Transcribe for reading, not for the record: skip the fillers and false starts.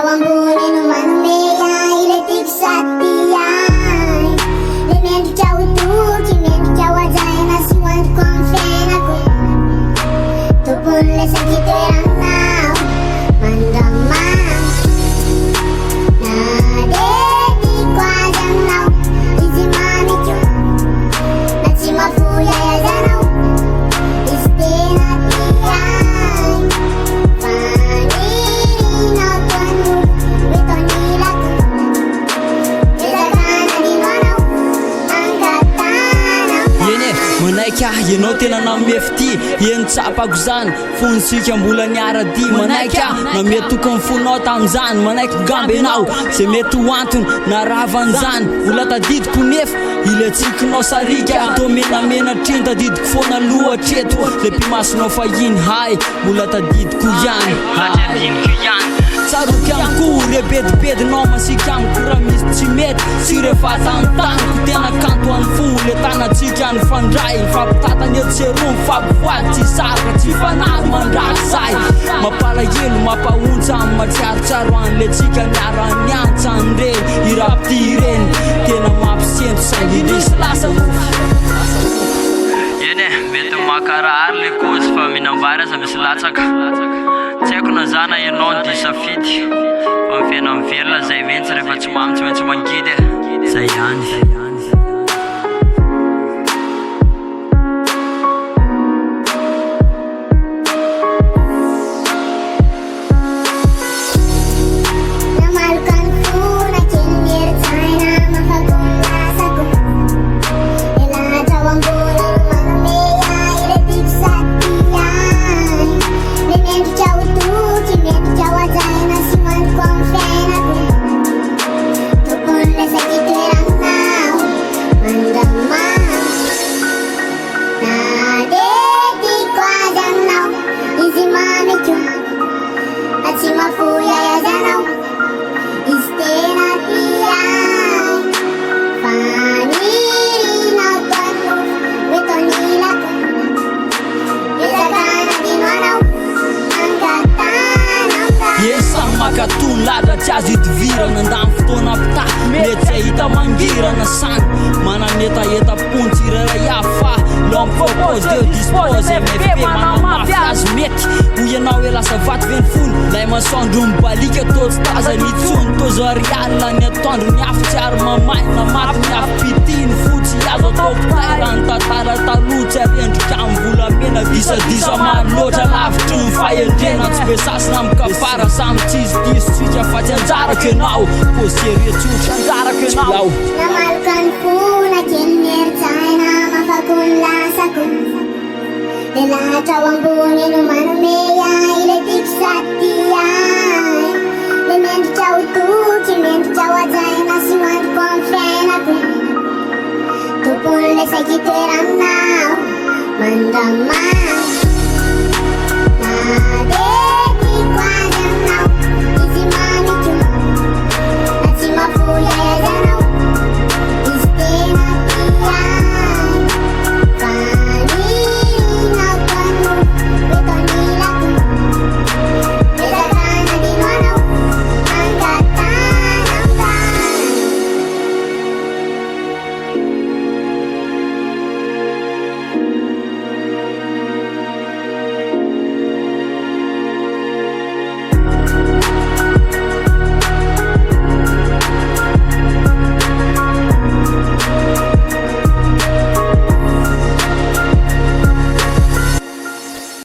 Nilalaraw ang buhay no manome ile tiksatiai Le mendi ciao tu ki mendi ciao ajai na siwan konfen aku Tu pun le sakit yang now mandama Na de di kwa jang now Izi mami chu Na chima fuya ya janau Istena tiai Paniri na tuanu Wito nila tu Ezakana di manau Angkatan Yene manaika ianao tena namefty eny tsapako zany fonitsika mbola niara-dy manaika na mety tokony fonao tamin'izany manaika gamby anao zay mety ho antony naravan'izany ola tadidiko nefa ile tsikinao sarika to menamena treny tadidiko foana lohatreto le mpimasinao fahiny hay mbola tadidiko ihany tsaroky ihany koa rebedibedinao masika amiko raha misy tsy mety sy rehefa tantaniko tena kanto any fo le tanatsika any fandray fampitatany etseroa mifampivoady tsy saraka tsy fanary mandraky zay mampalahelo mampahontsa amin'ny matsiarotsaro an'le tsika miara miantsa an'ireny irapity ireny tena mampisento saingy nisy lasa eny mety makarary le kozy fa minambary aza misy latsaka tsy haiko na zana ianao ny disafidy fa mifena mivelona zay mentsy rehefa tsy mamy tsy maintsy mangidy zay ihany Namalukan funa kinir China makakulasako Nilalaraw ang buhay no manome ile tiksatiai Le mendi ciao tu ki mendi ciao ajai na siwan konfen aku Tu pun le sakit yang now mandama Na de di kwa jang now Izi mami chu Achima fuya ya janau Istena tiai Paniri na tuanu Wito nila tu Ezakana di manau Angkatan esa makatony ladra tsy azo idivirana andamy fotoana pita mety tsy ahita mangirana sany mananetaeta-pony tsiraray afa l'homme propose de dispose mfp manamafy azy mety ho ianao e lasa vaty veny fony lay masandro mibalika totsy tazany itsony tozo arialina ny atandro ny afo tsy ary mamaina maty ny afo pitiny fotsy azo ataokotara ny tantara taloha tsy arendrika amin'ny volamena disadisa maro loatra lavitry ny fahendrena tsy be sasina mikafara samy tsisy disotsika fa tsy anjarako ianao poserietsotra anjarako ianao Namalukan funa kinir China makakulasako Nilalaraw ang buhay no manome ile tiksatiai Le mendi ciao tu ki mendi ciao ajai na siwan konfen aku Tu pun le sakit yang now mandama Na de